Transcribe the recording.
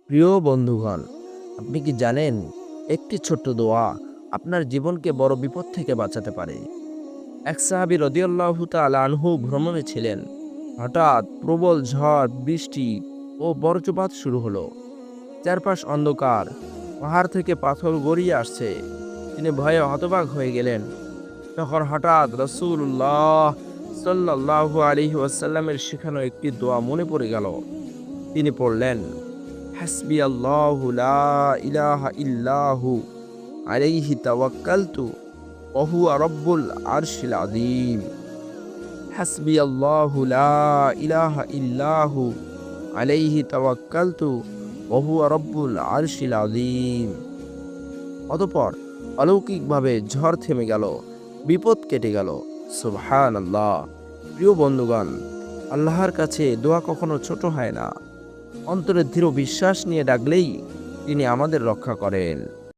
প্রিয় বন্ধুগণ, আপনি কি জানেন একটি ছোট্ট দোয়া আপনার জীবনকে বড় বিপদ থেকে বাঁচাতে পারে? এক সাহাবী রাদিয়াল্লাহু তাআলা আনহু ভ্রমণে ছিলেন। হঠাৎ প্রবল ঝড়, বৃষ্টি ও বজ্রপাত শুরু হলো। চারপাশ অন্ধকার, পাহাড় থেকে পাথর গড়িয়ে আসছে। তিনি ভয়ে হতবাক হয়ে গেলেন। তখন হঠাৎ রাসূলুল্লাহ সাল্লাল্লাহু আলাইহি ওয়াসাল্লামের শেখানো একটি দোয়া মনে পড়ে গেল। তিনি পড়লেন, হাসবিয়াল্লাহু লা ইলাহা ইল্লাহু আলাইহি তাওয়াক্কালতু ওয়া হুয়া রাব্বুল আরশিল আযীম। হাসবিয়াল্লাহু লা ইলাহা ইল্লাহু আলাইহি তাওয়াক্কালতু ওয়া হুয়া রাব্বুল আরশিল আযীম। অতঃপর অলৌকিকভাবে ঝড় থেমে গেল, বিপদ কেটে গেল। সুবহানাল্লাহ। প্রিয় বন্ধুগণ, আল্লাহর কাছে দোয়া কখনো ছোট হয় না। অন্তরে দৃঢ় বিশ্বাস নিয়ে ডাকলেই তিনি আমাদের রক্ষা করেন।